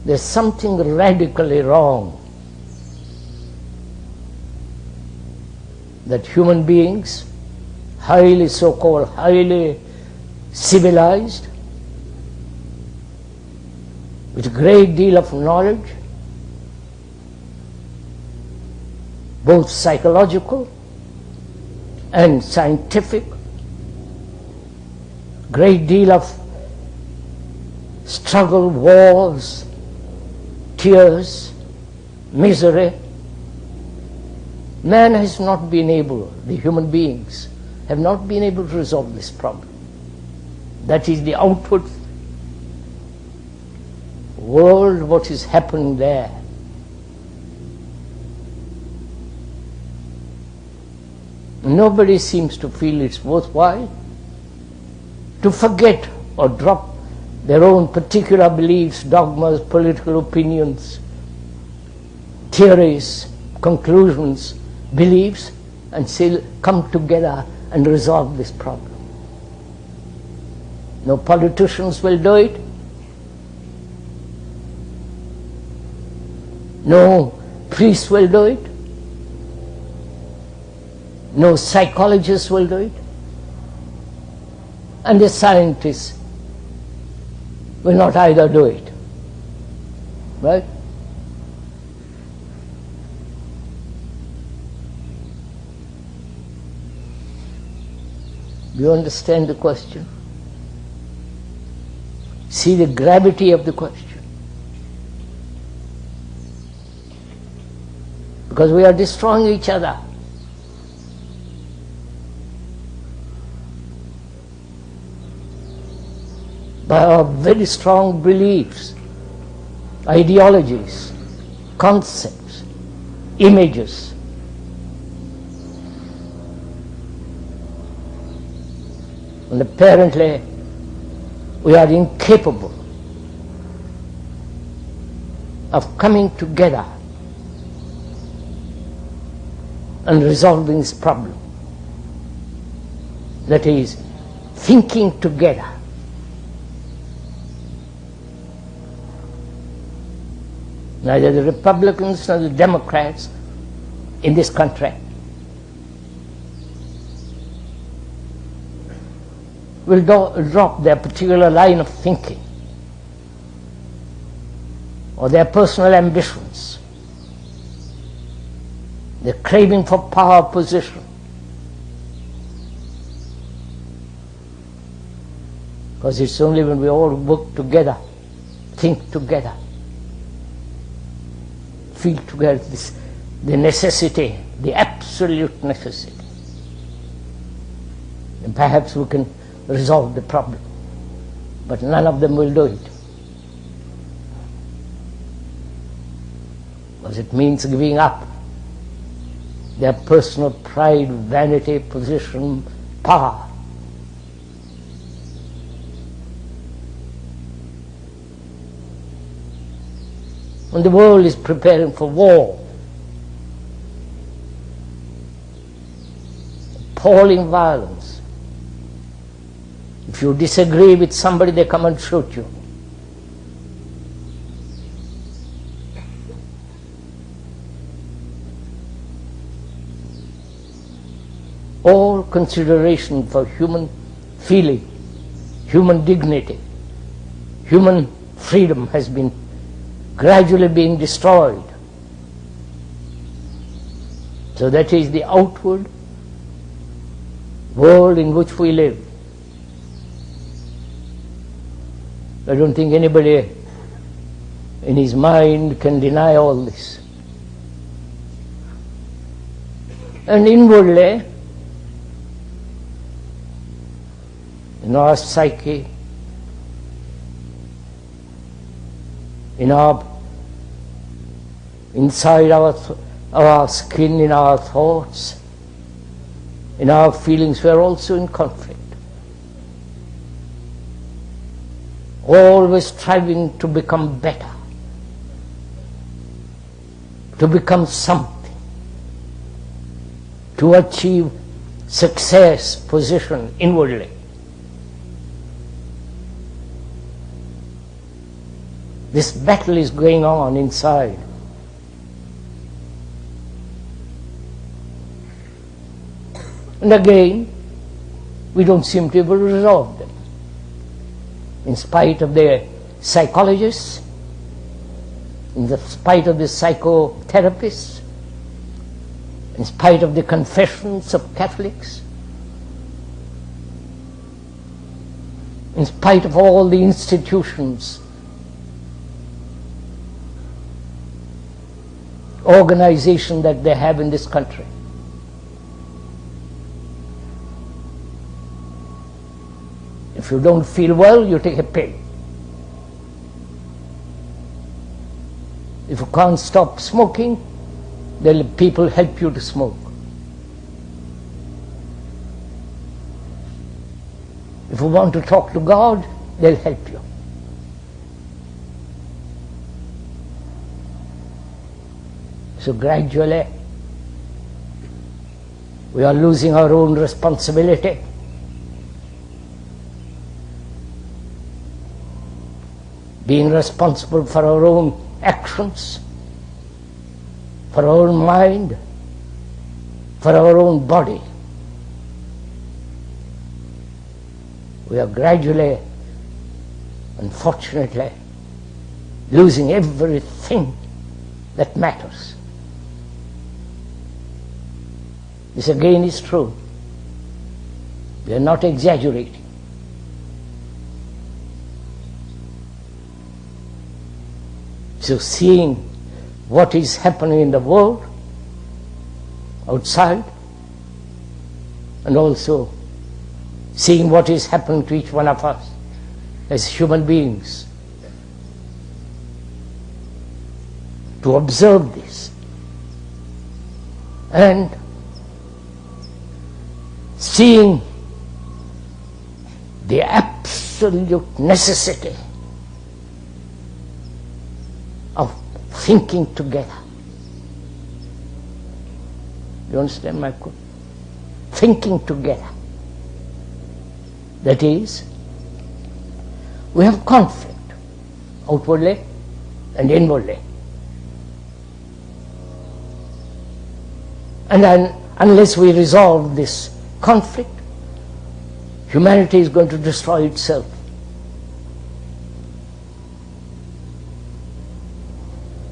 there's something radically wrong. That human beings, highly so-called, highly civilized, with a great deal of knowledge, both psychological and scientific, great deal of struggle, wars, tears, misery. Man has not been able, the human beings have not been able to resolve this problem. That is the outward world, what is happening there. Nobody seems to feel it's worthwhile to forget or drop their own particular beliefs, dogmas, political opinions, theories, conclusions, beliefs, and say, come together and resolve this problem. No politicians will do it. No priest will do it. No psychologist will do it. And the scientists will not either do it. Right? Do you understand the question? See the gravity of the question. Because we are destroying each other. By our very strong beliefs, ideologies, concepts, images. And apparently we are incapable of coming together and resolving this problem. That is, thinking together. Neither the Republicans nor the Democrats in this country will drop their particular line of thinking or their personal ambitions, their craving for power, position, because it's only when we all work together, think together, feel together the necessity, the absolute necessity, and perhaps we can resolve the problem. But none of them will do it, because it means giving up their personal pride, vanity, position, power. And the world is preparing for war. Appalling violence. If you disagree with somebody, they come and shoot you. All consideration for human feeling, human dignity, human freedom has been gradually being destroyed. So that is the outward world in which we live. I don't think anybody in his mind can deny all this. And inwardly, in our psyche, inside our skin, in our thoughts, in our feelings, we are also in conflict. Always striving to become better, to become something, to achieve success, position inwardly. This battle is going on inside. And again, we don't seem to be able to resolve them. In spite of the psychologists, in spite of the psychotherapists, in spite of the confessions of Catholics, in spite of all the institutions, organization that they have in this country. If you don't feel well, you take a pill. If you can't stop smoking, then people help you to smoke. If you want to talk to God, they'll help you. So gradually, we are losing our own responsibility. Being responsible for our own actions, for our own mind, for our own body. We are gradually, unfortunately, losing everything that matters. This again is true. We are not exaggerating. So seeing what is happening in the world outside, and also seeing what is happening to each one of us as human beings, to observe this and seeing the absolute necessity of thinking together. You understand my quote? Thinking together. That is, we have conflict, outwardly and inwardly. And then, unless we resolve this conflict, humanity is going to destroy itself.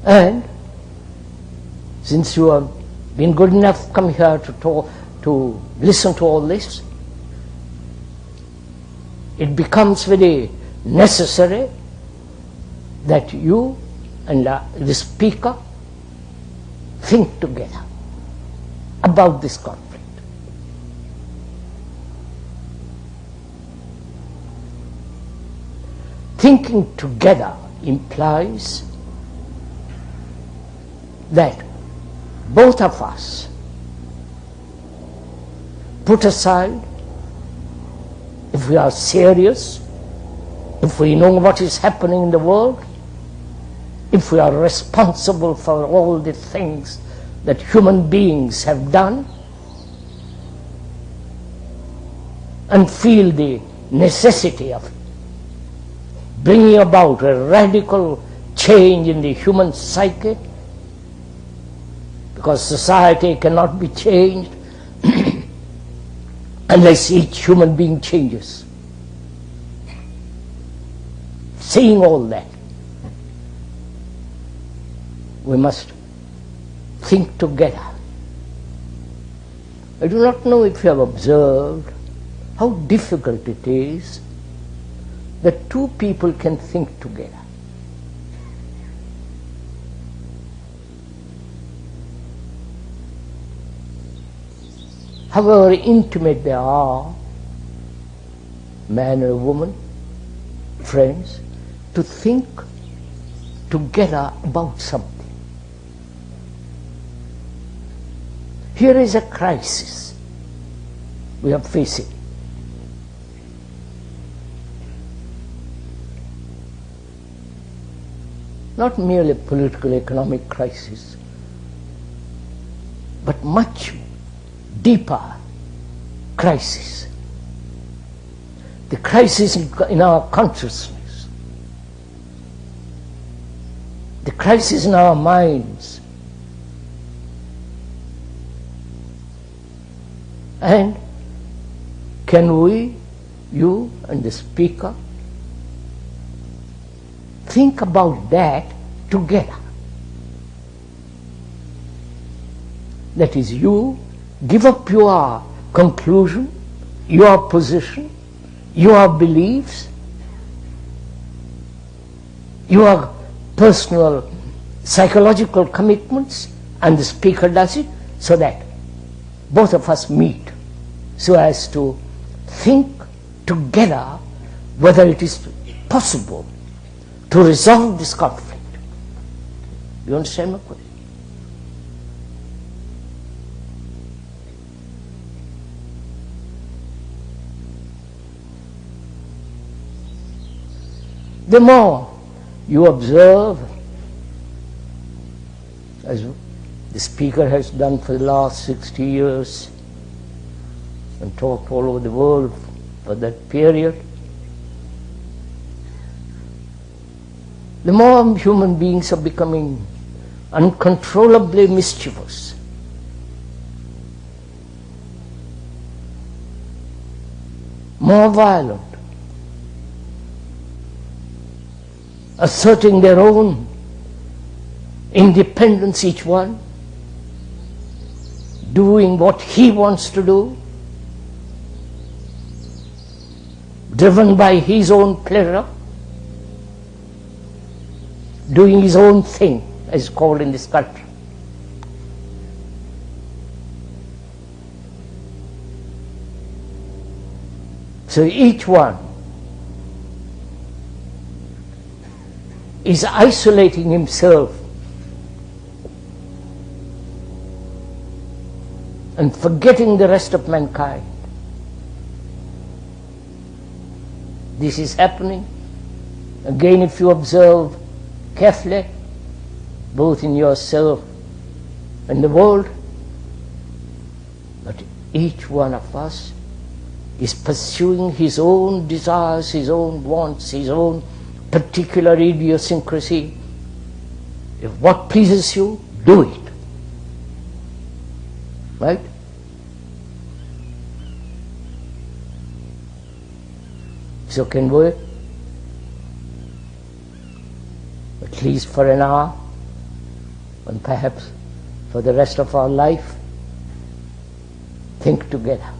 And since you have been good enough to come here to talk, to listen to all this, it becomes very necessary that you and the speaker think together about this conflict. Thinking together implies that both of us put aside, if we are serious, if we know what is happening in the world, if we are responsible for all the things that human beings have done, and feel the necessity of bringing about a radical change in the human psyche, because society cannot be changed unless each human being changes. Seeing all that, we must think together. I do not know if you have observed how difficult it is that two people can think together. However intimate they are, man or woman, friends, to think together about something. Here is a crisis we are facing. Not merely a political economic crisis, but much deeper crisis. The crisis in our consciousness. The crisis in our minds. And can we, you and the speaker, think about that together? That is, you give up your conclusion, your position, your beliefs, your personal psychological commitments, and the speaker does it, so that both of us meet so as to think together whether it is possible to resolve this conflict. You understand my question? The more you observe, as the speaker has done for the last 60 years and talked all over the world for that period, the more human beings are becoming uncontrollably mischievous. More violent, asserting their own independence, each one doing what he wants to do, driven by his own pleasure, doing his own thing, as called in this country. So each one is isolating himself and forgetting the rest of mankind. This is happening. Again, if you observe carefully, both in yourself and the world, but each one of us is pursuing his own desires, his own wants, his own particular idiosyncrasy. If what pleases you, do it. Right? So can we, at least for an hour, and perhaps for the rest of our life, think together.